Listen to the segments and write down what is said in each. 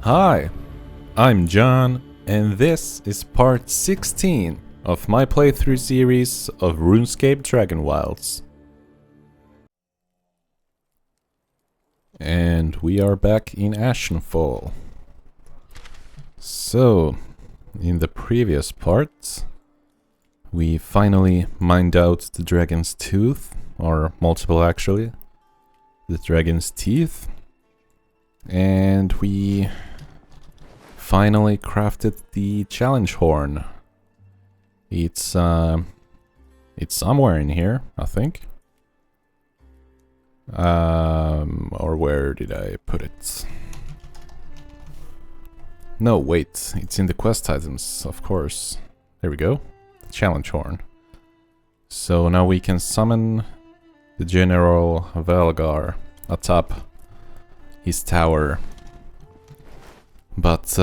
Hi, I'm John, and this is part 16 of my playthrough series of RuneScape Dragonwilds. And we are back in Ashenfall. So, in the previous part, we finally mined out the dragon's tooth, or multiple actually, the dragon's teeth, and we finally crafted the challenge horn. It's somewhere in here, I think. Or where did I put it? No, wait, it's in the quest items, of course. There we go, the challenge horn. So now we can summon the General Velgar atop his tower. But,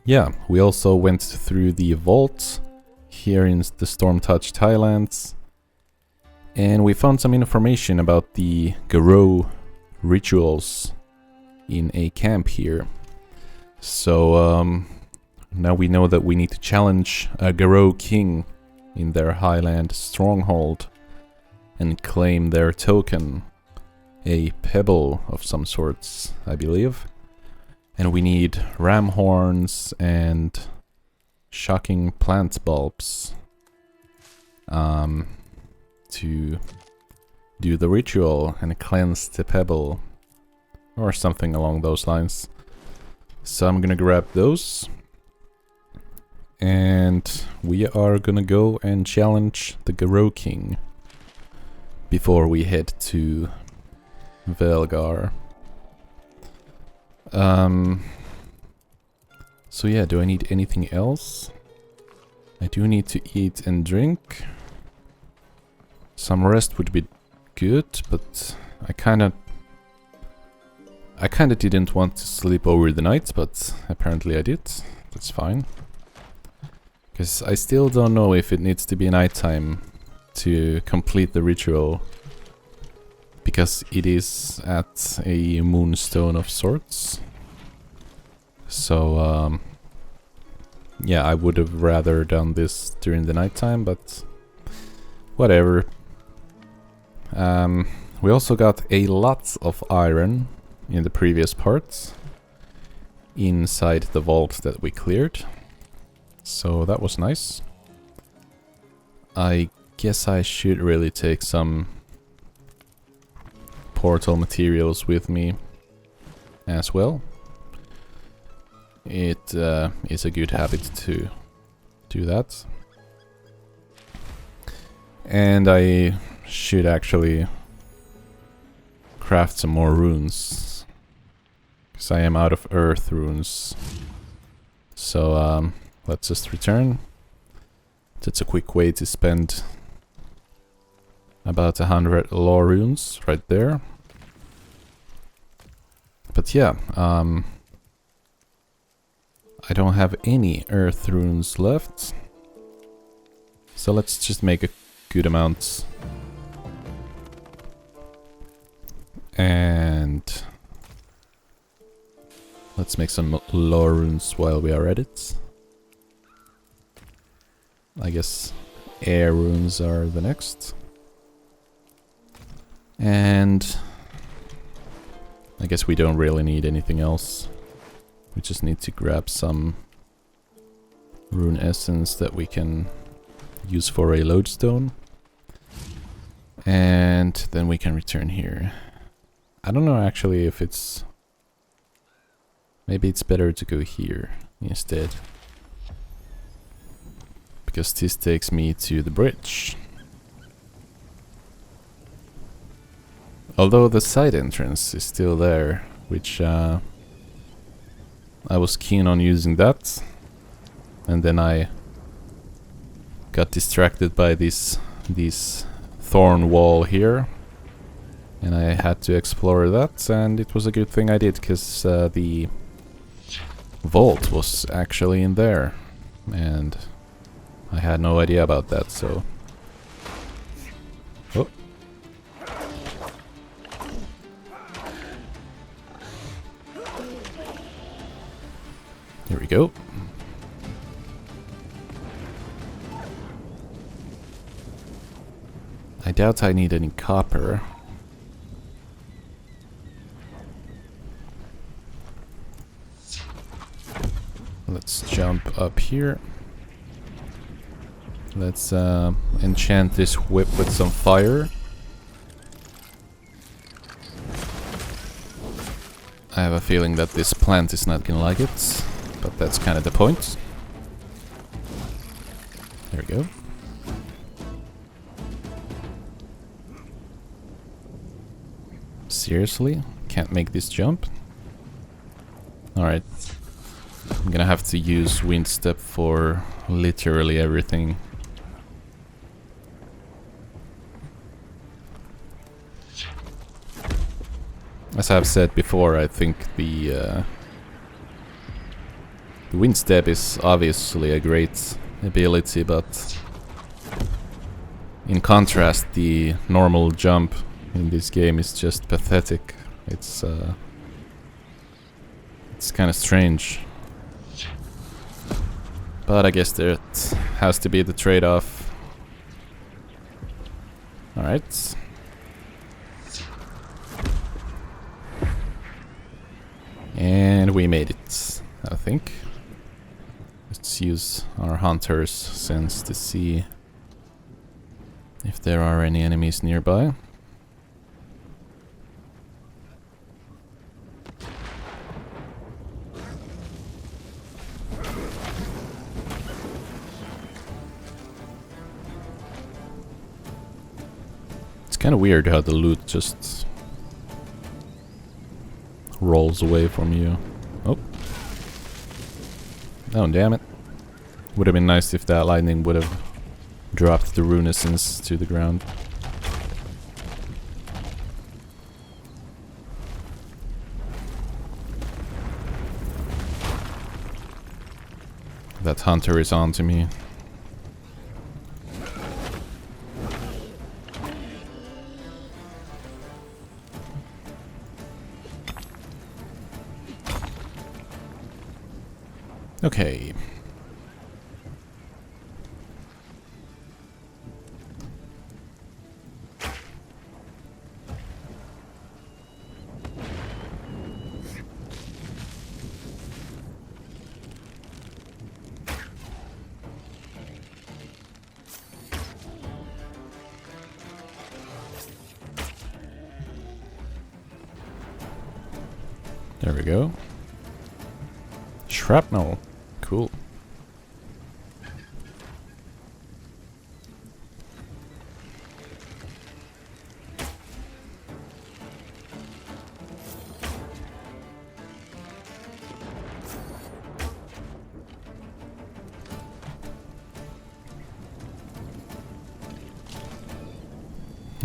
yeah, we also went through the vault here in the Storm-Touched Highlands, and we found some information about the Garou rituals in a camp here. So, now we know that we need to challenge a Garou king in their Highland stronghold and claim their token, a pebble of some sorts, I believe. And we need ram horns and shocking plant bulbs to do the ritual and cleanse the pebble, or something along those lines. So I'm gonna grab those, and we are gonna go and challenge the Garou King before we head to Velgar. So yeah, do I need anything else? I do need to eat and drink. Some rest would be good, but I kinda didn't want to sleep over the night, but apparently I did. That's fine. Because I still don't know if it needs to be nighttime to complete the ritual, because it is at a moonstone of sorts. So, yeah, I would have rather done this during the nighttime, but whatever. We also got a lot of iron in the previous parts inside the vault that we cleared, so that was nice. I guess I should really take some portal materials with me as well. It is a good habit to do that. And I should actually craft some more runes, because I am out of earth runes. So let's just return. That's a quick way to spend about 100 lore runes right there. But yeah, I don't have any earth runes left, so let's just make a good amount. And let's make some lore runes while we are at it. I guess air runes are the next. And I guess we don't really need anything else. We just need to grab some rune essence that we can use for a lodestone. And then we can return here. I don't know actually if it's... Maybe it's better to go here instead, because this takes me to the bridge. Although the side entrance is still there, which I was keen on using that, and then I got distracted by this thorn wall here, and I had to explore that, and it was a good thing I did, because the vault was actually in there, and I had no idea about that, so... Oh. Here we go. I doubt I need any copper. Let's jump up here. Let's enchant this whip with some fire. I have a feeling that this plant is not gonna like it, but that's kind of the point. There we go. Seriously? Can't make this jump? Alright. I'm gonna have to use wind step for literally everything. As I've said before, I think the wind step is obviously a great ability, but in contrast, the normal jump in this game is just pathetic. It's kind of strange. But I guess there has to be the trade-off. Alright. And we made it, I think. Let's use our hunter's sense to see if there are any enemies nearby. It's kind of weird how the loot just rolls away from you. Oh. Oh, damn it. Would have been nice if that lightning would have dropped the rune essence to the ground. That hunter is on to me. Okay. There we go. Shrapnel. Cool.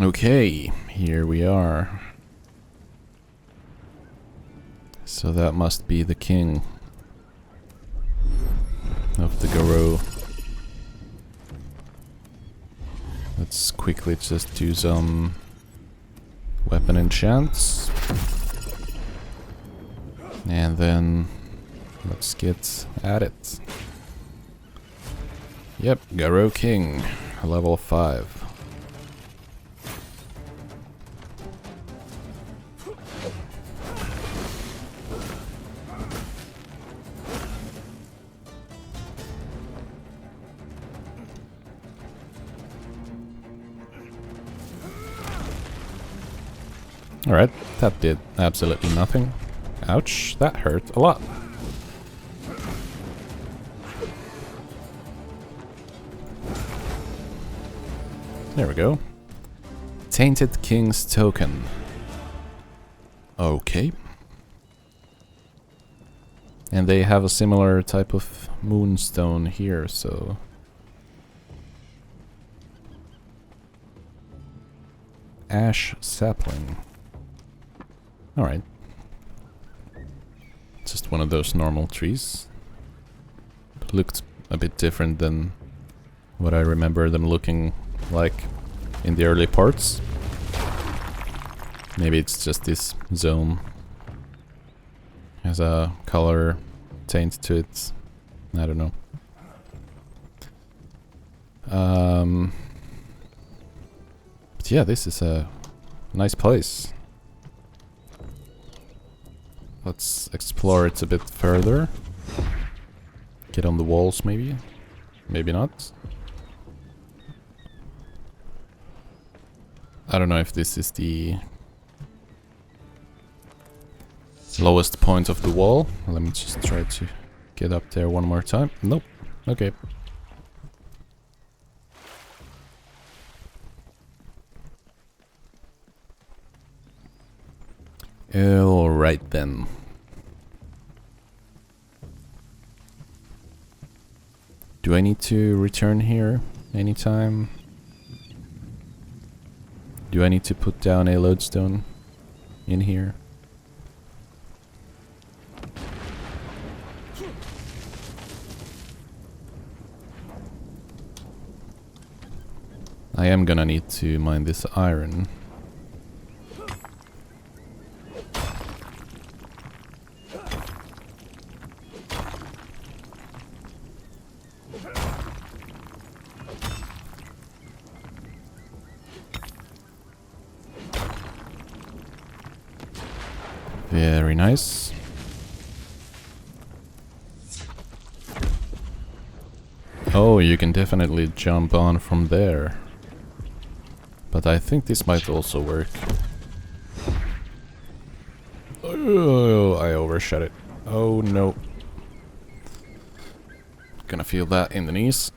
Okay, here we are. So that must be the king of the Garou. Let's quickly just do some weapon enchants. And then let's get at it. Yep, Garou King, level 5. Alright, that did absolutely nothing. Ouch, that hurt a lot. There we go. Tainted King's Token. Okay. And they have a similar type of moonstone here, so... Ash sapling. Alright. Just one of those normal trees. Looked a bit different than what I remember them looking like in the early parts. Maybe it's just this zone has a color taint to it. I don't know. But yeah, this is a nice place. Let's explore it a bit further. Get on the walls maybe. Maybe not. I don't know if this is the lowest point of the wall. Let me just try to get up there one more time. Nope. Okay. Alright then. Do I need to return here anytime? Do I need to put down a lodestone in here? I am gonna need to mine this iron. Very nice. Oh, you can definitely jump on from there. But I think this might also work. Oh, I overshot it. Oh no. Gonna feel that in the knees.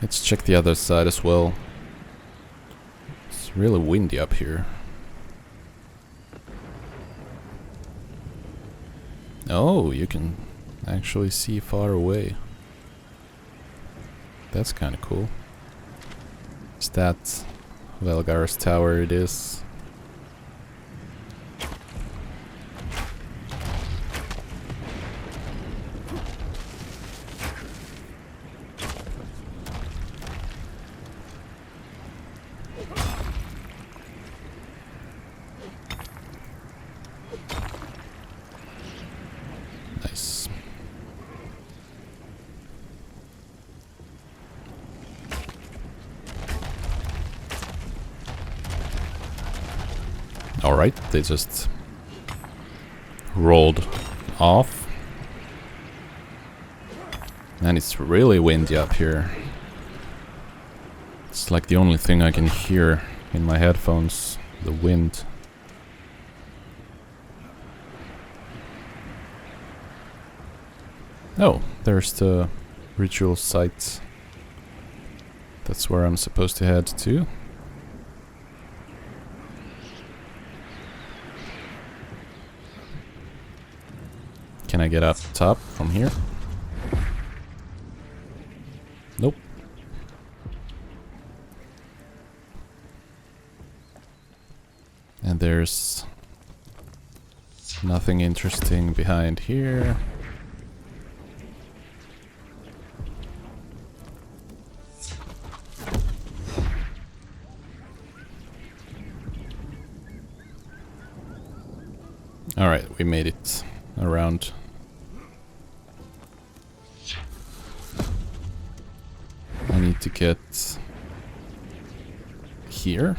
Let's check the other side as well. It's really windy up here. Oh, you can actually see far away. That's kind of cool. Is that Velgar's tower? It is. Nice. Alright, they just rolled off. And it's really windy up here. It's like the only thing I can hear in my headphones, the wind. Oh, there's the ritual site. That's where I'm supposed to head to. Can I get up top from here? Nope. And there's nothing interesting behind here. Alright, we made it around. I need to get here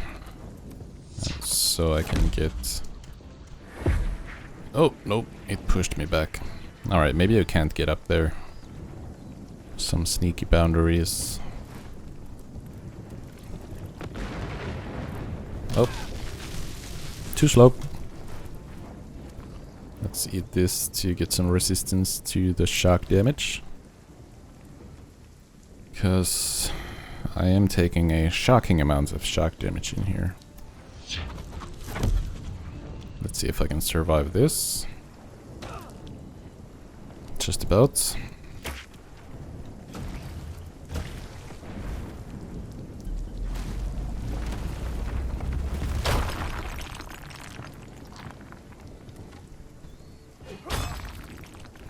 so I can get... Oh, nope, it pushed me back. Alright, maybe I can't get up there. Some sneaky boundaries. Oh, too slow. Let's eat this to get some resistance to the shock damage. Because I am taking a shocking amount of shock damage in here. Let's see if I can survive this. Just about.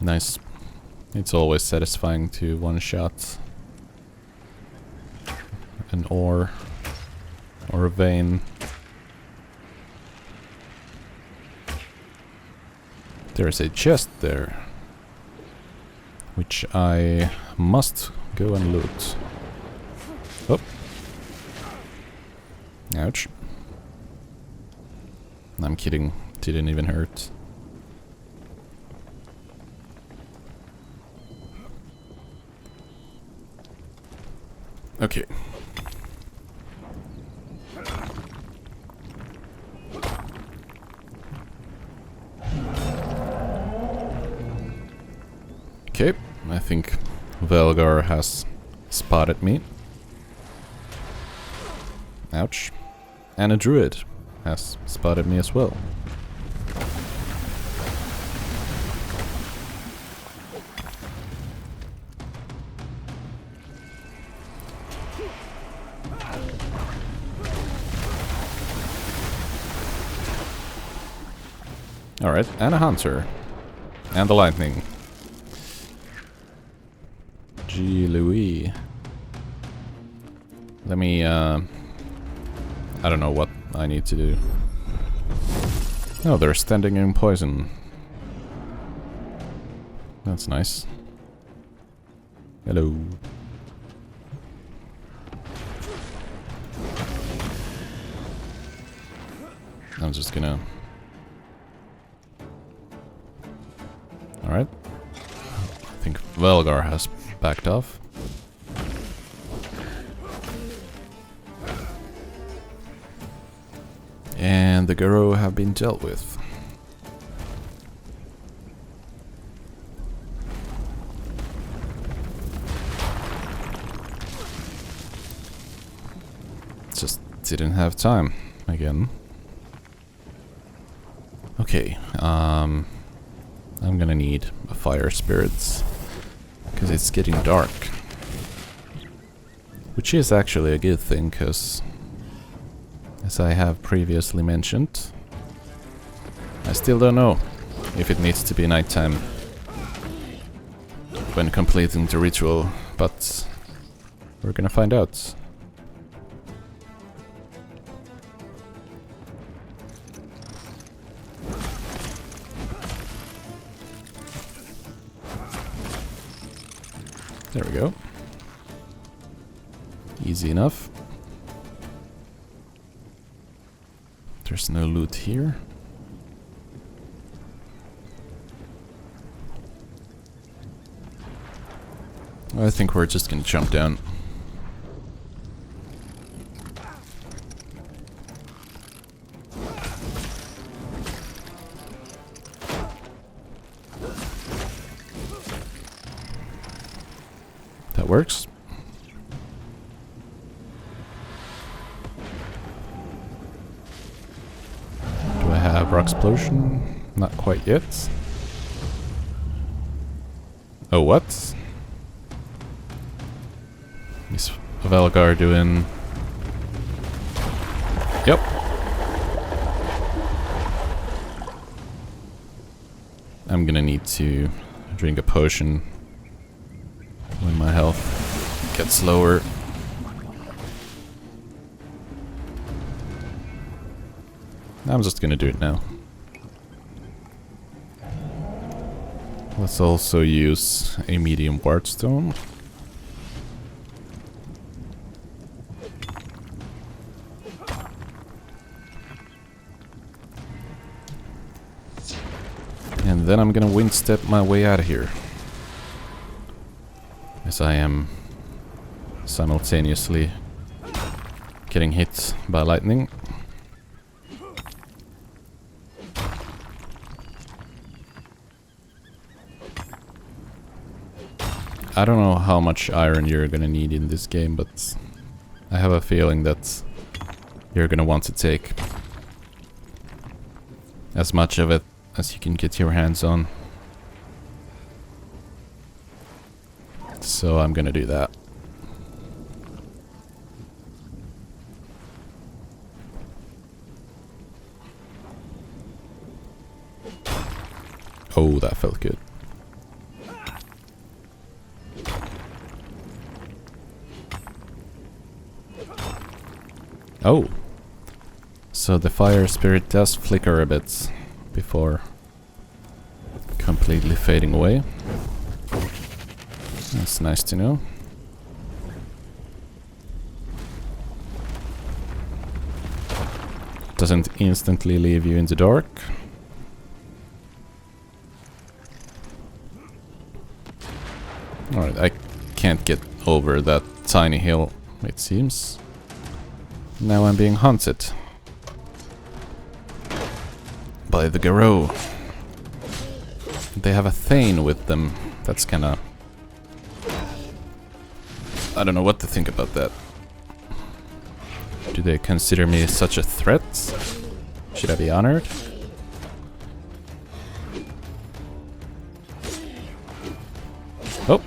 Nice. It's always satisfying to one-shot an ore or a vein. There's a chest there, which I must go and loot. Oh. Ouch. I'm kidding. Didn't even hurt. Okay. Okay, I think Velgar has spotted me. Ouch. And a druid has spotted me as well. Alright, and a hunter. And the lightning. Gee Louis. Let me, I don't know what I need to do. Oh, they're standing in poison. That's nice. Hello. I'm just gonna... Alright. I think Velgar has backed off. And the Garou have been dealt with. Just didn't have time again. Okay, I'm gonna need a fire spirits because it's getting dark, which is actually a good thing, because as I have previously mentioned, I still don't know if it needs to be nighttime when completing the ritual, but we're gonna find out. There we go. Easy enough. There's no loot here. I think we're just gonna jump down. That works. Do I have rock explosion? Not quite yet. Oh, what? Is Velgar doing? Yep. I'm gonna need to drink a potion when my health gets lower. I'm just gonna do it now. Let's also use a medium wardstone. And then I'm gonna wind step my way out of here, as I am simultaneously getting hit by lightning. I don't know how much iron you're gonna need in this game, but I have a feeling that you're gonna want to take as much of it as you can get your hands on. So I'm gonna do that. Oh, that felt good. Oh, so the fire spirit does flicker a bit before completely fading away. That's nice to know. Doesn't instantly leave you in the dark. Alright, I can't get over that tiny hill, it seems. Now I'm being hunted by the Garou. They have a Thane with them. That's kinda... I don't know what to think about that. Do they consider me such a threat? Should I be honored? Oh!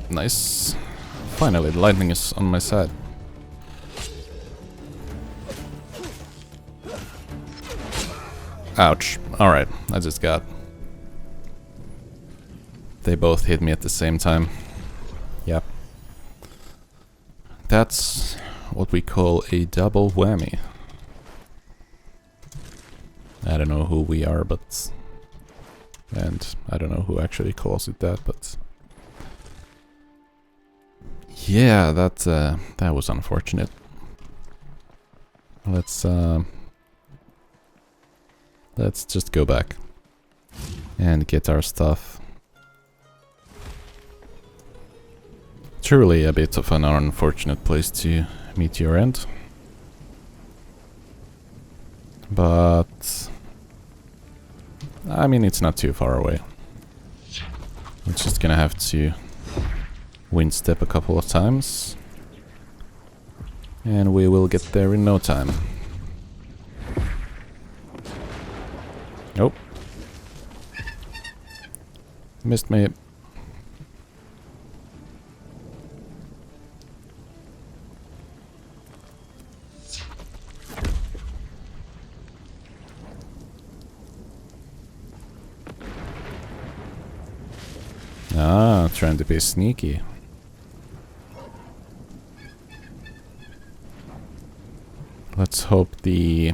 Nice. Finally, the lightning is on my side. Ouch. Alright, I just got... They both hit me at the same time. Yep. That's what we call a double whammy. I don't know who we are, but... And I don't know who actually calls it that, but... Yeah, that was unfortunate. Let's just go back and get our stuff. Truly a bit of an unfortunate place to meet your end. But I mean, it's not too far away. We're just gonna have to wind step a couple of times, and we will get there in no time. Nope. Missed me. Ah, trying to be sneaky. Let's hope the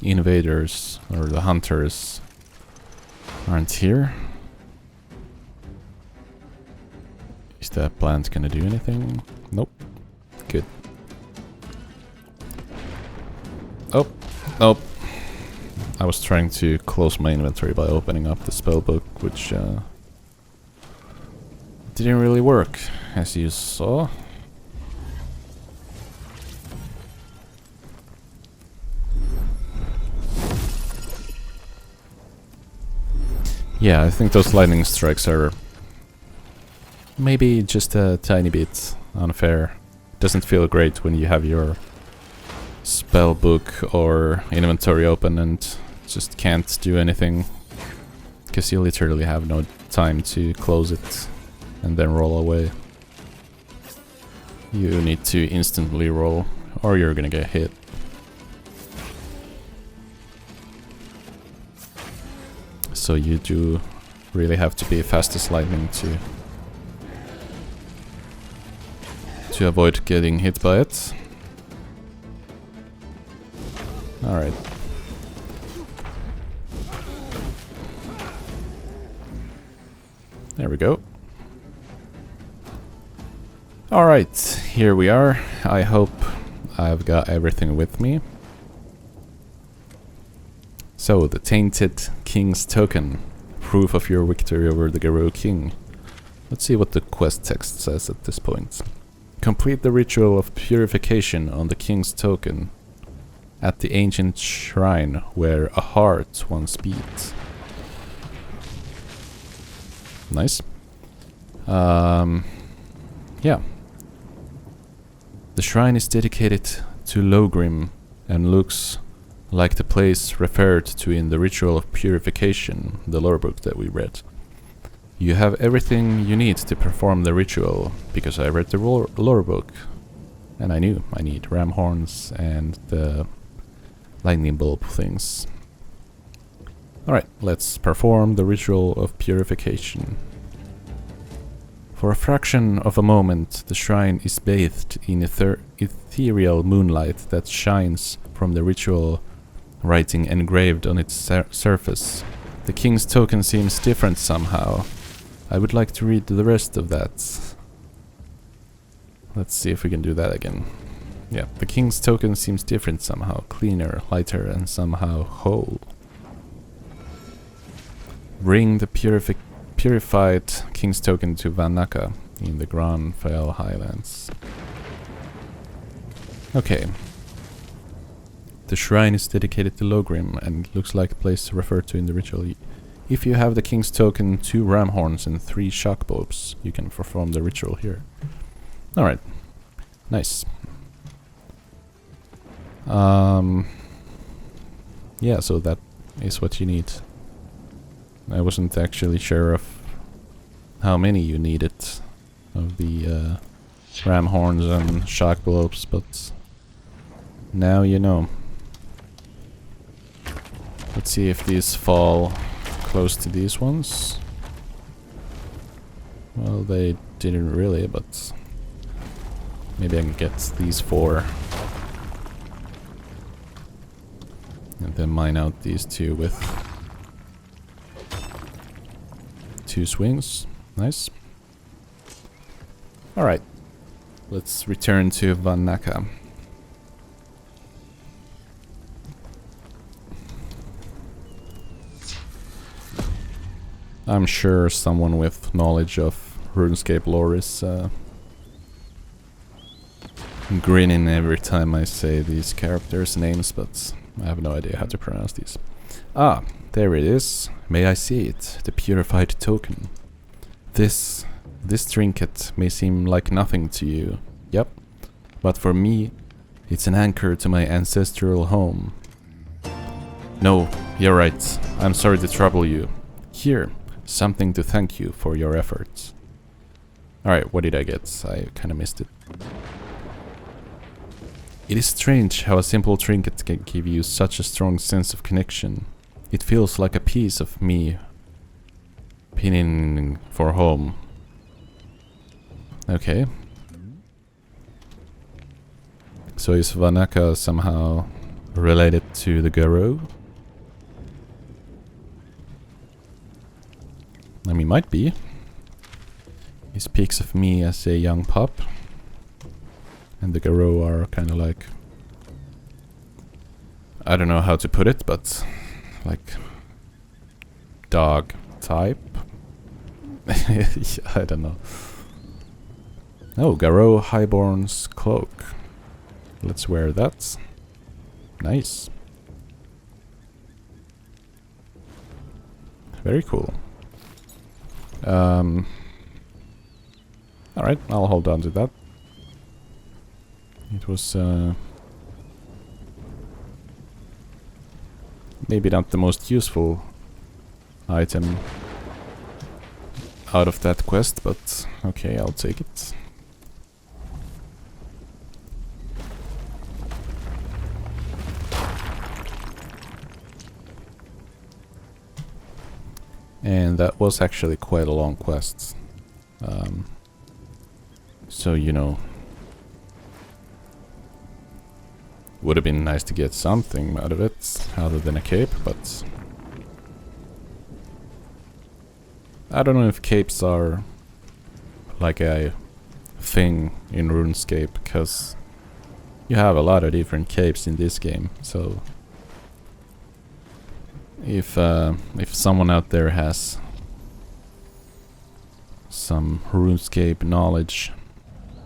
invaders or the hunters aren't here. Is that plant gonna do anything? Nope. Good. Oh, oh. I was trying to close my inventory by opening up the spellbook, which didn't really work, as you saw. Yeah, I think those lightning strikes are maybe just a tiny bit unfair. Doesn't feel great when you have your spellbook or inventory open and just can't do anything, because you literally have no time to close it and then roll away. You need to instantly roll or you're gonna get hit. So you do really have to be fast as lightning to avoid getting hit by it. Alright. There we go. Alright, here we are. I hope I've got everything with me. So, the Tainted King's Token. Proof of your victory over the Garou King. Let's see what the quest text says at this point. Complete the ritual of purification on the King's Token at the ancient shrine where a heart once beat. Nice. Yeah. The shrine is dedicated to Logrim and looks like the place referred to in the Ritual of Purification, the lore book that we read. You have everything you need to perform the ritual, because I read the lore book, and I knew I need ram horns and the lightning bulb things. Alright, let's perform the Ritual of Purification. For a fraction of a moment, the shrine is bathed in ethereal moonlight that shines from the ritual writing engraved on its surface. The king's token seems different somehow. I would like to read the rest of that. Let's see if we can do that again. Yeah, the king's token seems different somehow. Cleaner, lighter, and somehow whole. Bring the purified king's token to Vanaka in the Grand Fell Highlands. Okay. The shrine is dedicated to Logrim and looks like a place referred to in the ritual. If you have the king's token, 2 ram horns and 3 shock bulbs, you can perform the ritual here. Alright. Nice. Yeah, so that is what you need. I wasn't actually sure of how many you needed of the ram horns and shock bulbs, but now you know. Let's see if these fall close to these ones. Well, they didn't really, but maybe I can get these 4. And then mine out these 2 with 2 swings. Nice. Alright. Let's return to Vanaka. I'm sure someone with knowledge of RuneScape lore is grinning every time I say these characters' names, but I have no idea how to pronounce these. Ah, there it is. May I see it? The purified token. This trinket may seem like nothing to you. Yep. But for me, it's an anchor to my ancestral home. No, you're right. I'm sorry to trouble you. Here, something to thank you for your efforts. Alright, what did I get? I kinda missed it. It is strange how a simple trinket can give you such a strong sense of connection. It feels like a piece of me pining for home. Okay. So is Vanaka somehow related to the Garou? I mean, might be. He speaks of me as a young pup. And the Garou are kind of like... I don't know how to put it, but... like... dog type? I don't know. Oh, Garou Highborn's cloak. Let's wear that. Nice. Very cool. Alright, I'll hold on to that. It was maybe not the most useful item out of that quest, but okay, I'll take it. And that was actually quite a long quest. So, you know, would have been nice to get something out of it, other than a cape, but... I don't know if capes are like a thing in RuneScape, because you have a lot of different capes in this game, so... If someone out there has some RuneScape knowledge,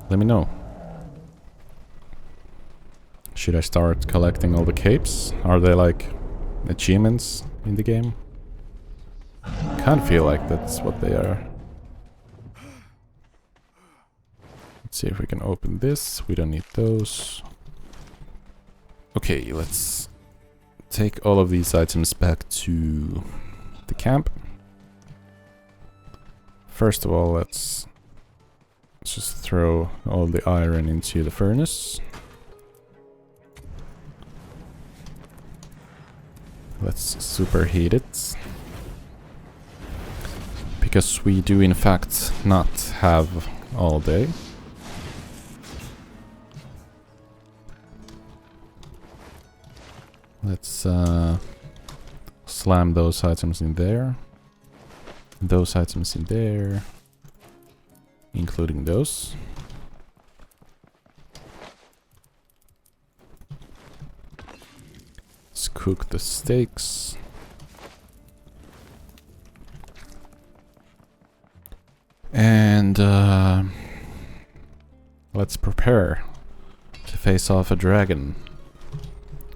let me know. Should I start collecting all the capes? Are they like achievements in the game? Kinda feel like that's what they are. Let's see if we can open this. We don't need those. Okay, let's take all of these items back to the camp. First of all, let's just throw all the iron into the furnace. Let's superheat it. because we do in fact not have all day. Let's slam those items in there. Those items in there. Including those. Let's cook the steaks. And let's prepare to face off a dragon.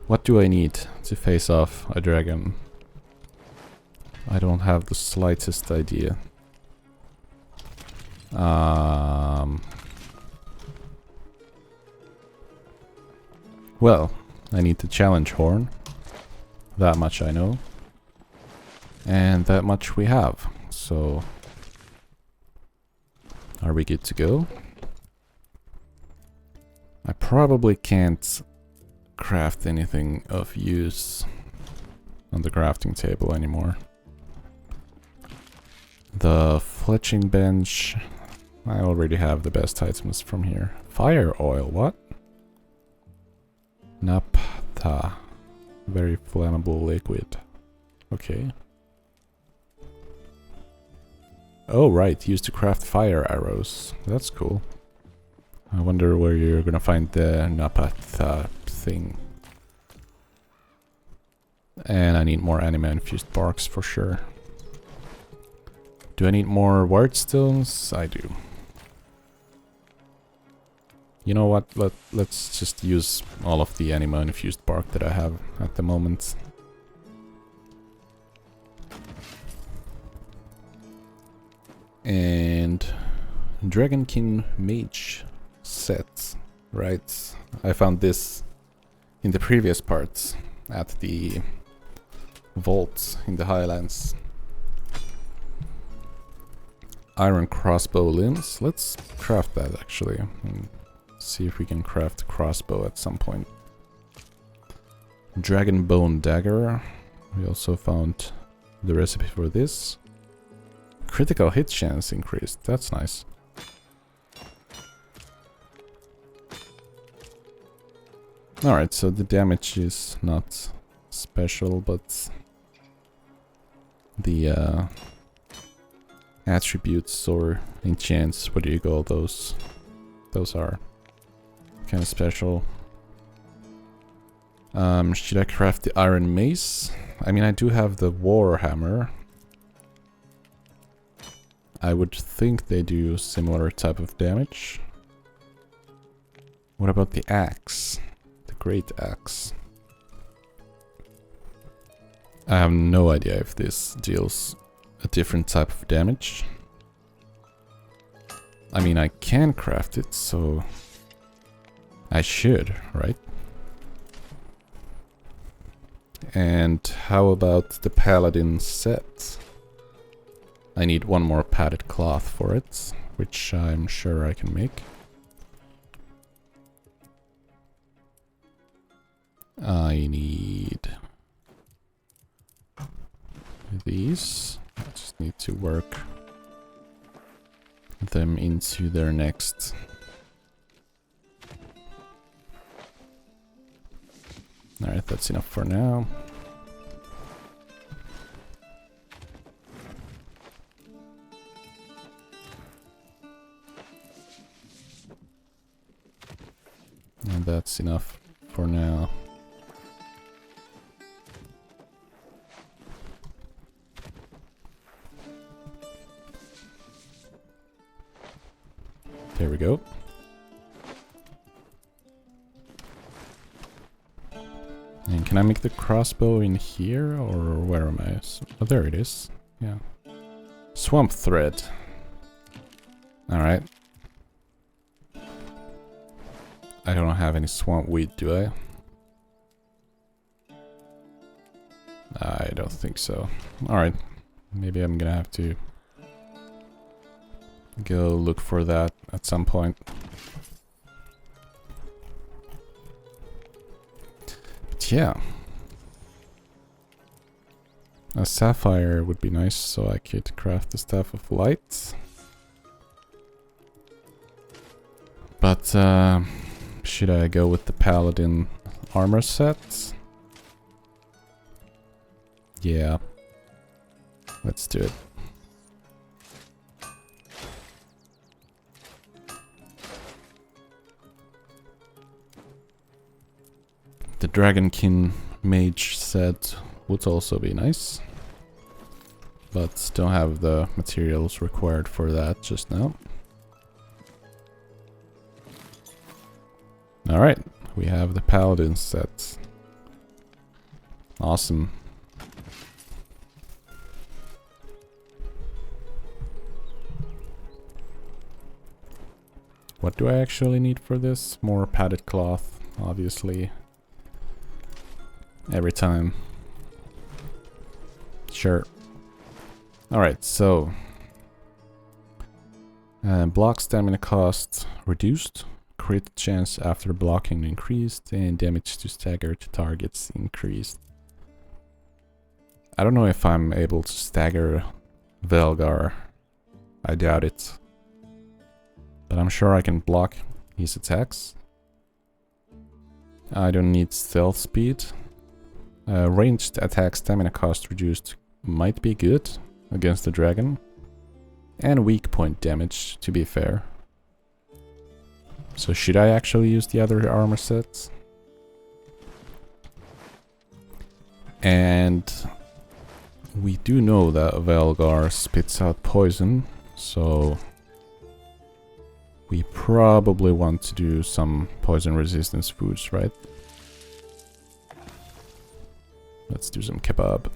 What do I need to face off a dragon? I don't have the slightest idea. Well, I need the challenge horn. That much I know. And that much we have. So, are we good to go? I probably can't craft anything of use on the crafting table anymore. The fletching bench, I already have the best items from here. Fire oil, what? Naphtha, very flammable liquid. Okay. Oh right, used to craft fire arrows. That's cool. I wonder where you're gonna find the naphtha thing. And I need more anima-infused barks for sure. Do I need more wardstones? I do. You know what? Let's just use all of the anima-infused bark that I have at the moment. And Dragonkin Mage set, right? I found this in the previous parts at the vault in the Highlands. Iron crossbow limbs. Let's craft that actually. And see if we can craft a crossbow at some point. Dragon bone dagger. We also found the recipe for this. Critical hit chance increased. That's nice. Alright, so the damage is not special, but the attributes or enchants, what do you call those? Those are kind of special. Should I craft the iron mace? I mean, I do have the war hammer. I would think they do similar type of damage. What about the axe? The great axe. I have no idea if this deals a different type of damage. I mean, I can craft it, so I should, right? And how about the paladin set? I need one more padded cloth for it, which I'm sure I can make. I need these. I just need to work them into their next. Alright, that's enough for now. And that's enough for now. There we go. And can I make the crossbow in here, or where am I? Oh, there it is. Yeah. Swamp thread. Alright. I don't have any swamp weed, do I? I don't think so. Alright. Maybe I'm gonna have to go look for that at some point. But yeah. A sapphire would be nice, so I could craft the Staff of Light. But should I go with the Paladin armor set? Yeah. Let's do it. The Dragonkin Mage set would also be nice, but don't have the materials required for that just now. Alright, we have the Paladin set. Awesome. What do I actually need for this? More padded cloth, obviously. Every time. Sure. Alright, so... block stamina cost reduced. Crit chance after blocking increased. And damage to stagger to targets increased. I don't know if I'm able to stagger Velgar. I doubt it. But I'm sure I can block his attacks. I don't need stealth speed. Ranged attack stamina cost reduced might be good against the dragon. And weak point damage, to be fair. So should I actually use the other armor sets? And we do know that Velgar spits out poison, so we probably want to do some poison resistance foods, right? Let's do some kebab.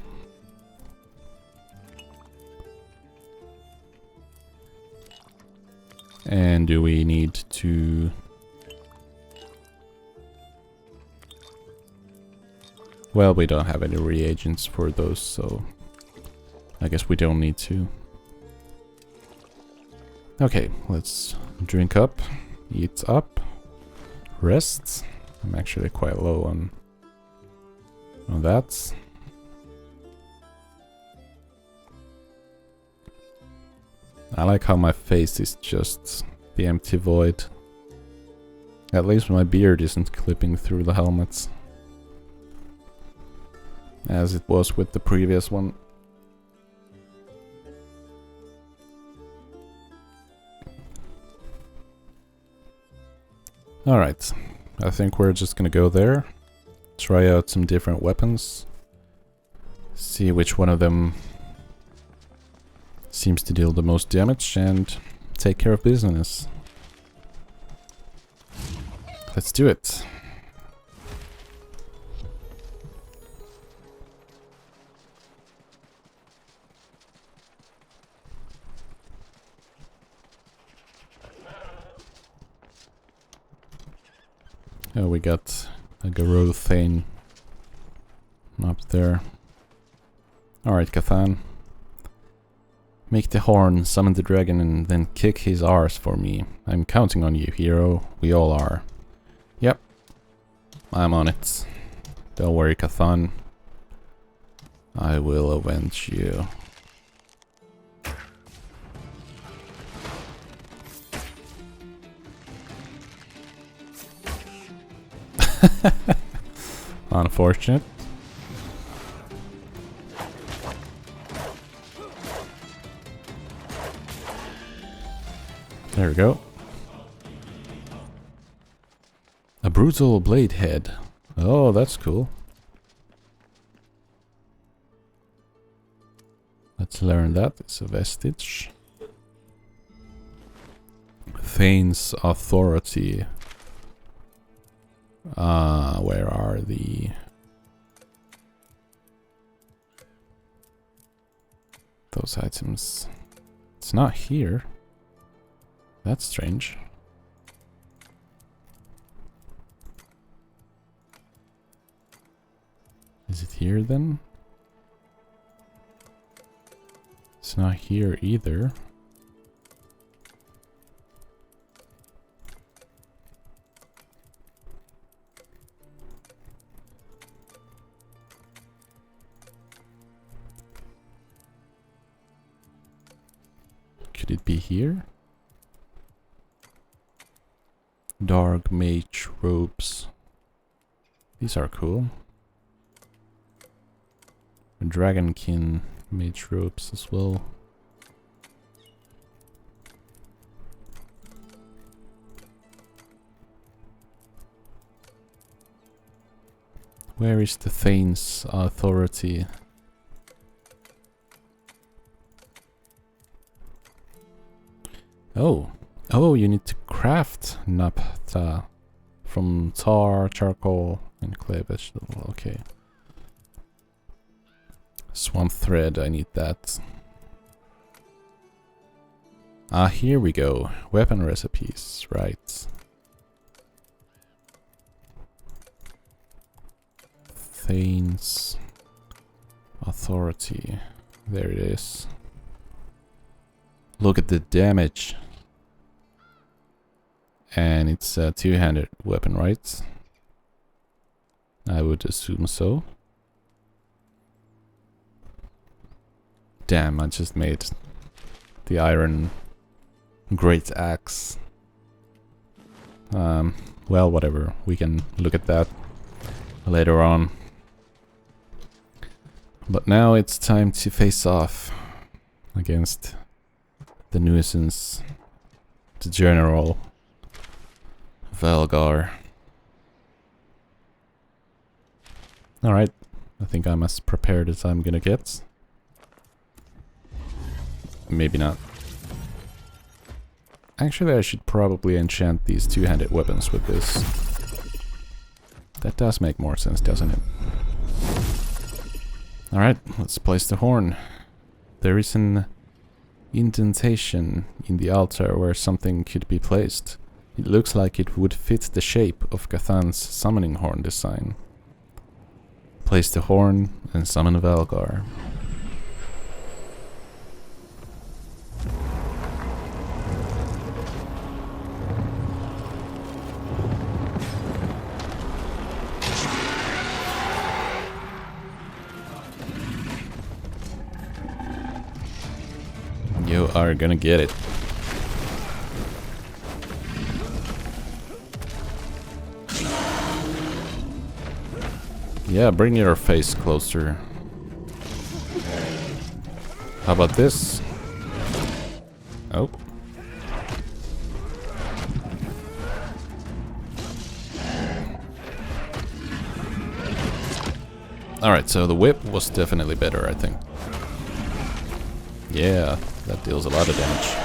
And do we need to... Well, we don't have any reagents for those, so I guess we don't need to. Okay, let's drink up, eat up, rest. I'm actually quite low on that. I like how my face is just the empty void. At least my beard isn't clipping through the helmets, as it was with the previous one. Alright, I think we're just gonna go there, try out some different weapons, see which one of them seems to deal the most damage, and take care of business. Let's do it. Oh, we got a Garou Thane up there. Alright, Cathan. Make the horn, summon the dragon, and then kick his arse for me. I'm counting on you, hero. We all are. Yep. I'm on it. Don't worry, Cathan. I will avenge you. Unfortunate. There we go. A brutal blade head. Oh, that's cool. Let's learn that. It's a vestige. Thane's authority. Where are those items? It's not here. That's strange. Is it here then? It's not here either. be here. Dark mage robes. These are cool. Dragonkin mage robes as well. Where is the Thane's authority? Oh, you need to craft naphtha from tar, charcoal, and clay vegetable. Okay. Swamp thread, I need that. Ah, here we go. Weapon recipes, right. Thane's authority. There it is. Look at the damage. And it's a two-handed weapon, right? I would assume so. Damn, I just made the iron great axe. Well, whatever. We can look at that later on. But now it's time to face off against the nuisance, the General Valgar. Alright, I think I'm as prepared as I'm gonna get. Maybe not. Actually, I should probably enchant these two-handed weapons with this. That does make more sense, doesn't it? Alright, let's place the horn. There is an indentation in the altar where something could be placed. It looks like it would fit the shape of Cathan's summoning horn design. Place the horn and summon Valgar. You are gonna get it. Yeah, bring your face closer. How about this? Oh. Alright, so the whip was definitely better, I think. Yeah, that deals a lot of damage.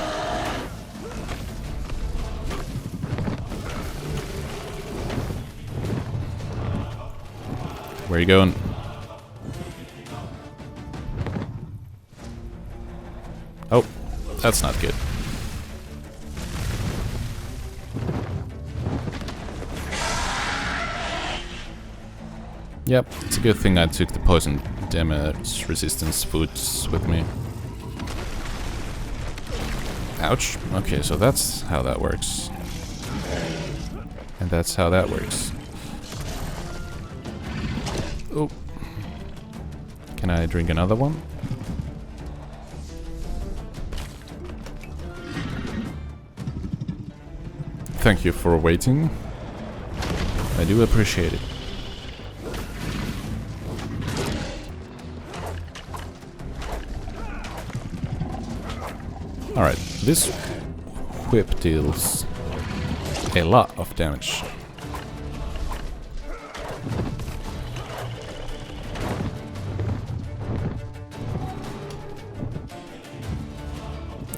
Where are you going? Oh, that's not good. Yep, it's a good thing I took the poison damage resistance foods with me. Ouch. Okay, so that's how that works. And that's how that works. Oh. Can I drink another one? Thank you for waiting. I do appreciate it. Alright, this whip deals a lot of damage.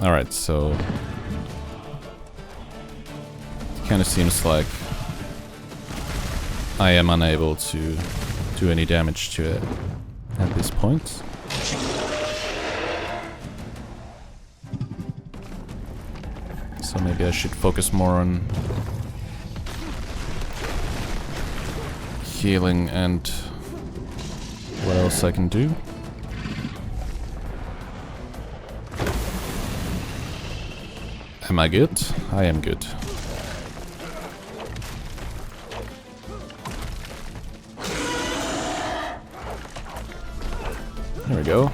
Alright, so it kind of seems like I am unable to do any damage to it at this point. So maybe I should focus more on healing and what else I can do. Am I good? I am good. There we go.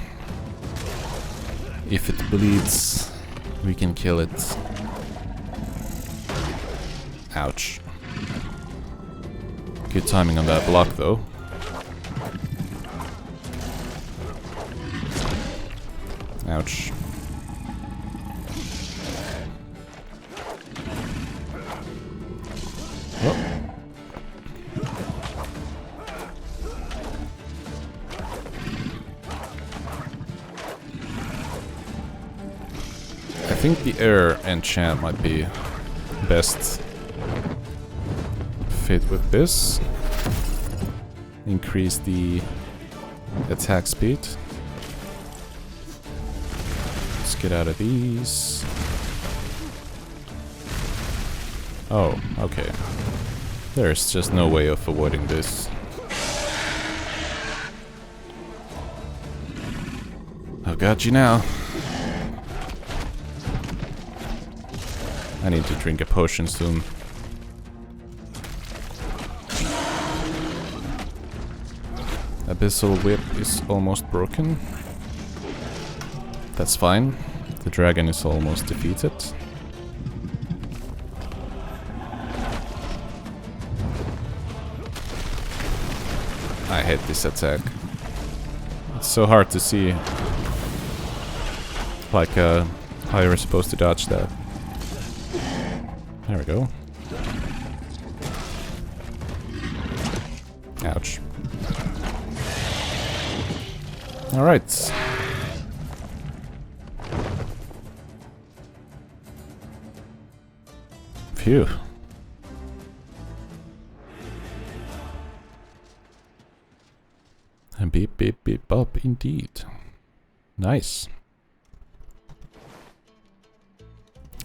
If it bleeds, we can kill it. Ouch. Good timing on that block though. Ouch. Oh. I think the air enchant might be best fit with this. Increase the attack speed. Let's get out of these. Oh, okay. There's just no way of avoiding this. I've got you now. I need to drink a potion soon. Abyssal Whip is almost broken. That's fine. The dragon is almost defeated. I hate this attack. It's so hard to see. Like, how you're supposed to dodge that. There we go. Ouch. Alright. Phew. And beep beep beep bop indeed. Nice.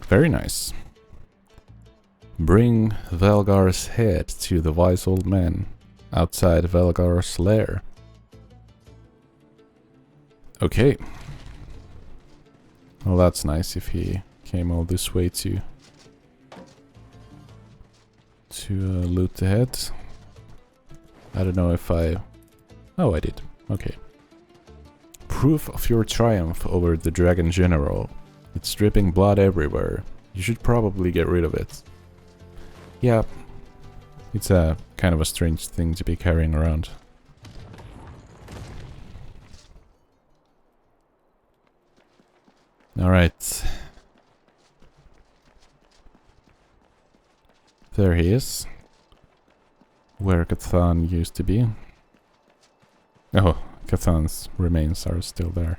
Very nice. Bring Velgar's head to the wise old man outside Velgar's lair. Okay. Well, that's nice if he came all this way to loot the head. I don't know if I... Oh, I did. Okay. Proof of your triumph over the Dragon General. It's dripping blood everywhere. You should probably get rid of it. Yeah, it's a kind of a strange thing to be carrying around. Alright. There he is. Where Cathan used to be. Oh, Cathan's remains are still there.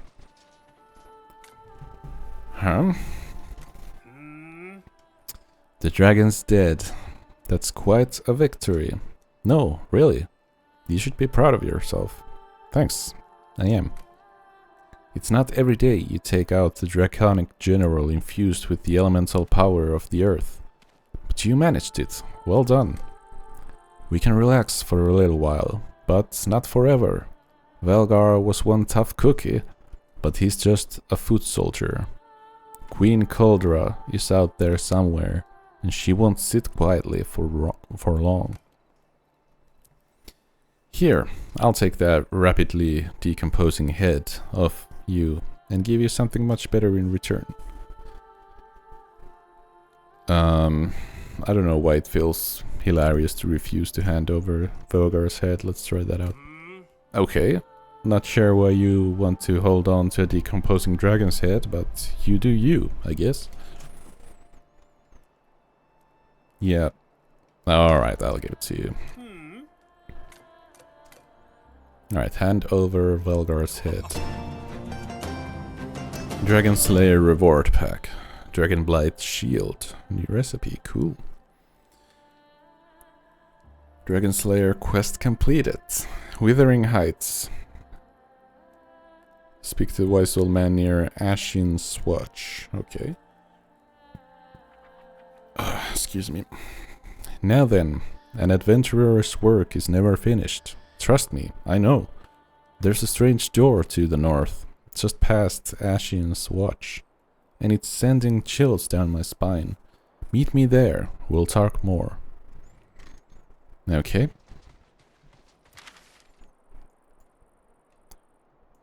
Huh? The dragon's dead. That's quite a victory. No, really. You should be proud of yourself. Thanks. I am. It's not every day you take out the draconic general infused with the elemental power of the earth. But you managed it. Well done. We can relax for a little while, but not forever. Velgar was one tough cookie, but he's just a foot soldier. Queen Kuldra is out there somewhere, and she won't sit quietly for long. Here, I'll take that rapidly decomposing head of you and give you something much better in return. I don't know why it feels hilarious to refuse to hand over Velgar's head. Let's try that out. Okay, not sure why you want to hold on to a decomposing dragon's head, but you do you, I guess. Yeah. Alright, I'll give it to you. Alright, hand over Velgar's head. Dragon Slayer reward pack. Dragon Blight shield. New recipe, cool. Dragon Slayer quest completed. Withering Heights. Speak to the wise old man near Ashin Swatch. Okay. Excuse me. Now then, an adventurer's work is never finished. Trust me, I know. There's a strange door to the north, just past Ashin's Watch, and it's sending chills down my spine. Meet me there, we'll talk more. Okay.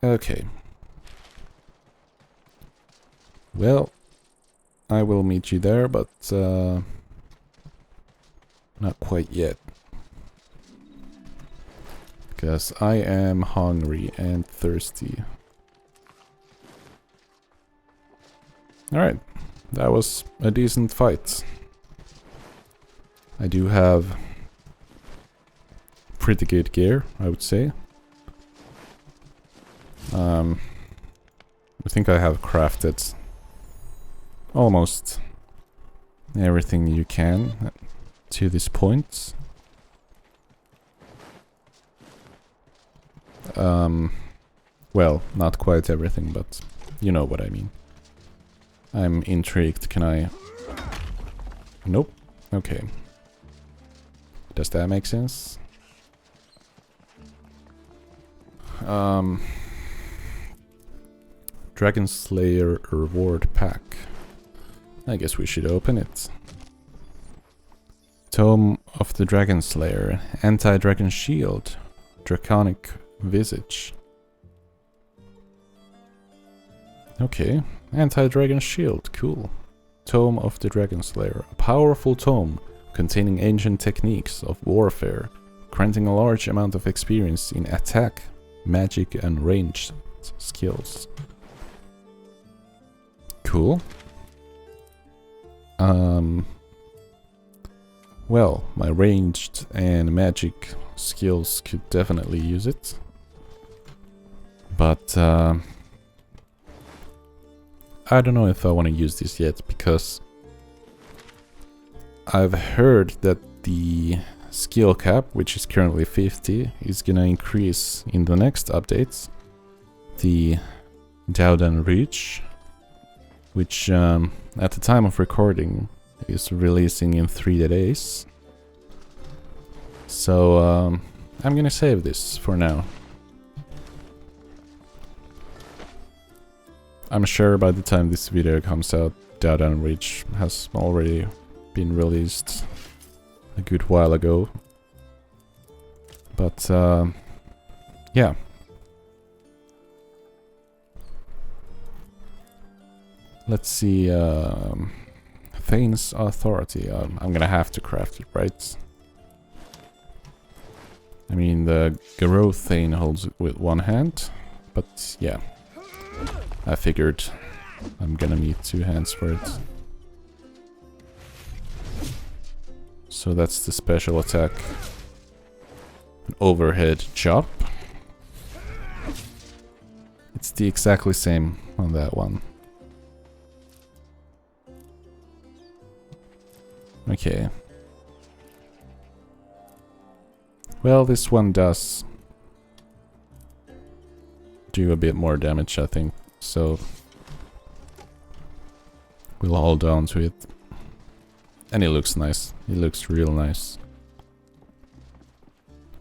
Okay. Well, I will meet you there, but not quite yet. Because I am hungry and thirsty. Alright, that was a decent fight. I do have pretty good gear, I would say. I think I have crafted almost everything you can to this point. Well, not quite everything, but you know what I mean. I'm intrigued. Can I... Nope. Okay. Does that make sense? Dragon Slayer reward pack. I guess we should open it. Tome of the Dragon Slayer. Anti-Dragon Shield. Draconic Visage. Okay. Anti-Dragon Shield. Cool. Tome of the Dragon Slayer. A powerful tome containing ancient techniques of warfare, granting a large amount of experience in attack, magic and ranged skills. Cool. Well, my ranged and magic skills could definitely use it. But I don't know if I want to use this yet, because I've heard that the skill cap, which is currently 50, is gonna increase in the next updates. The Cooldown Reach, which at the time of recording is releasing in 3 days. So I'm gonna save this for now. I'm sure by the time this video comes out, Cooldown Reach has already been released a good while ago. But yeah. Let's see, Thane's Authority. I'm gonna have to craft it, right? I mean, the Garou Thane holds it with one hand, but yeah. I figured I'm gonna need 2 hands for it. So that's the special attack. An overhead chop. It's the exactly same on that one. Okay. Well, this one does do a bit more damage, I think. So we'll hold on to it. And it looks nice. It looks real nice.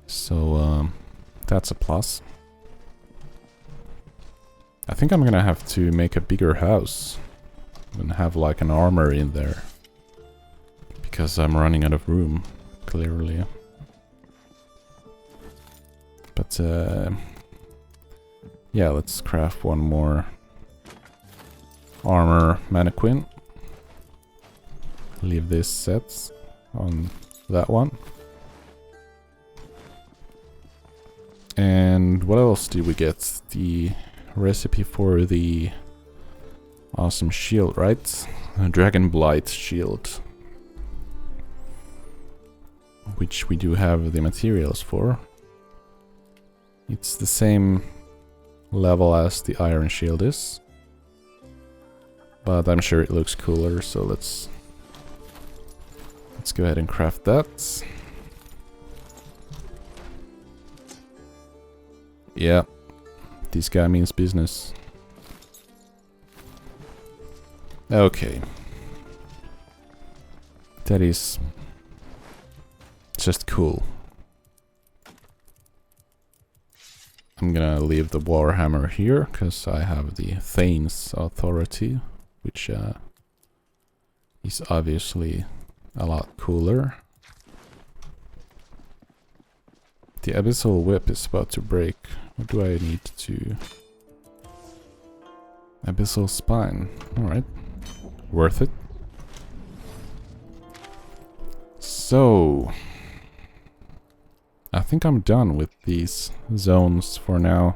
So that's a plus. I think I'm gonna have to make a bigger house and have like an armor in there, because I'm running out of room, clearly. But yeah, let's craft one more armor mannequin. Leave this set on that one. And what else did we get? The recipe for the awesome shield, right? A Dragon Blight shield, which we do have the materials for. It's the same level as the iron shield is, but I'm sure it looks cooler, so let's go ahead and craft that. Yeah, this guy means business. Okay. That is just cool. I'm gonna leave the Warhammer here, because I have the Thane's Authority, which is obviously a lot cooler. The Abyssal Whip is about to break. What do I need to... Abyssal Spine. Alright. worth it. So I think I'm done with these zones for now.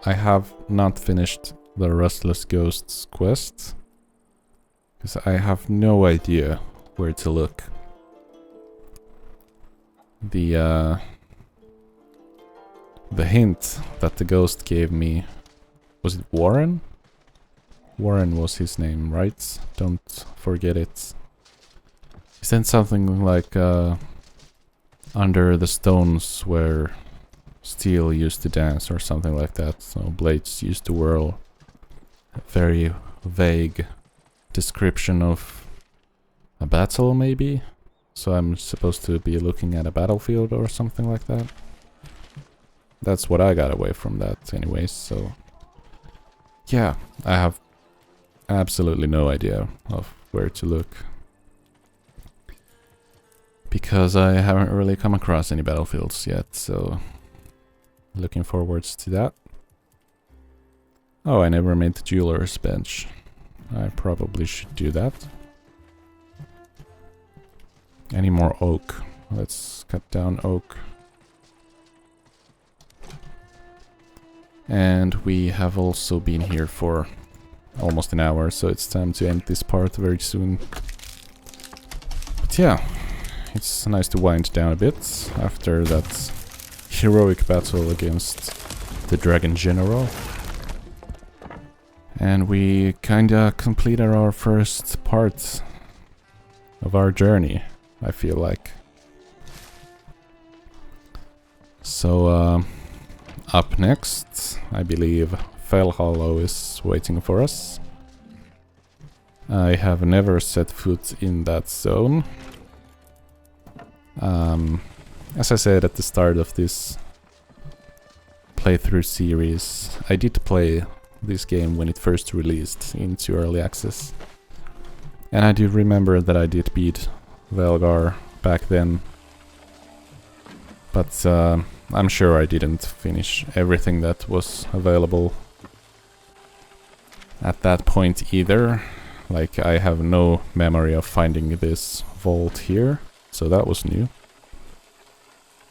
I have not finished the Restless Ghosts quest, because I have no idea where to look. The hint that the ghost gave me, was it Warren? Warren was his name, right? Don't forget it. He said something like, under the stones where steel used to dance, or something like that. So blades used to whirl. A very vague description of a battle, maybe? So I'm supposed to be looking at a battlefield or something like that. That's what I got away from that anyways, so... yeah, I have absolutely no idea of where to look. Because I haven't really come across any battlefields yet, so... looking forwards to that. Oh, I never made the jeweler's bench. I probably should do that. Any more oak? Let's cut down oak. And we have also been here for almost an hour, so it's time to end this part very soon. But yeah, it's nice to wind down a bit after that heroic battle against the Dragon General. And we kinda completed our first part of our journey, I feel like. So, up next, I believe Fellhollow is waiting for us. I have never set foot in that zone. As I said at the start of this playthrough series, I did play this game when it first released into early access. And I do remember that I did beat Velgar back then. But I'm sure I didn't finish everything that was available at that point either. Like, I have no memory of finding this vault here, so that was new.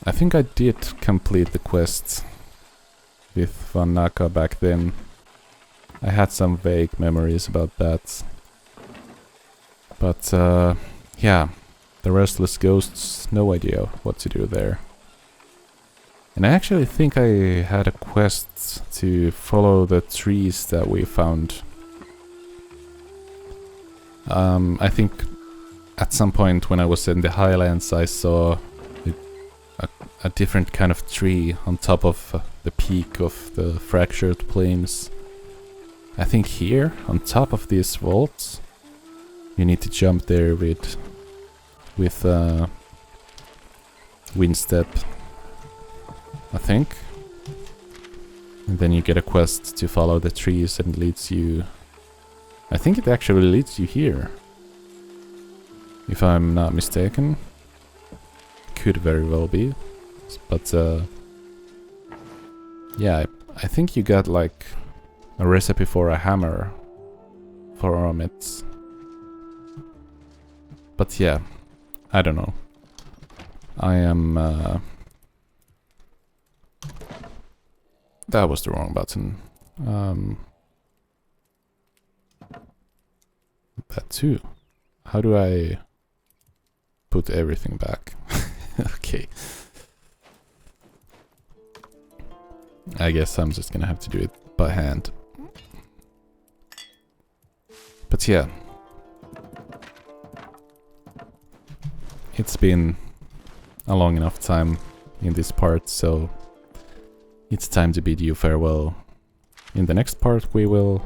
I think I did complete the quest with Van Naka back then. I had some vague memories about that. But yeah, the Restless Ghosts, no idea what to do there. And I actually think I had a quest to follow the trees that we found. I think at some point when I was in the highlands I saw a different kind of tree on top of the peak of the fractured plains. I think here, on top of these vaults, you need to jump there with Windstep, I think. And then you get a quest to follow the trees and it leads you... I think it actually leads you here, if I'm not mistaken. Could very well be. But yeah, I think you got like a recipe for a hammer for armets. But yeah, I don't know. I am... that was the wrong button. That too. How do I put everything back? Okay. I guess I'm just gonna have to do it by hand. But yeah. It's been a long enough time in this part, so it's time to bid you farewell. In the next part we will...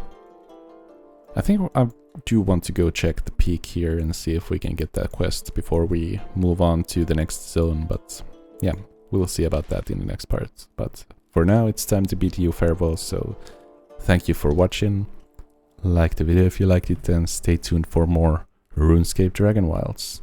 I think I do want to go check the peak here and see if we can get that quest before we move on to the next zone, but yeah, we'll see about that in the next part. But for now it's time to bid you farewell, so thank you for watching, like the video if you liked it, and stay tuned for more RuneScape Dragonwilds.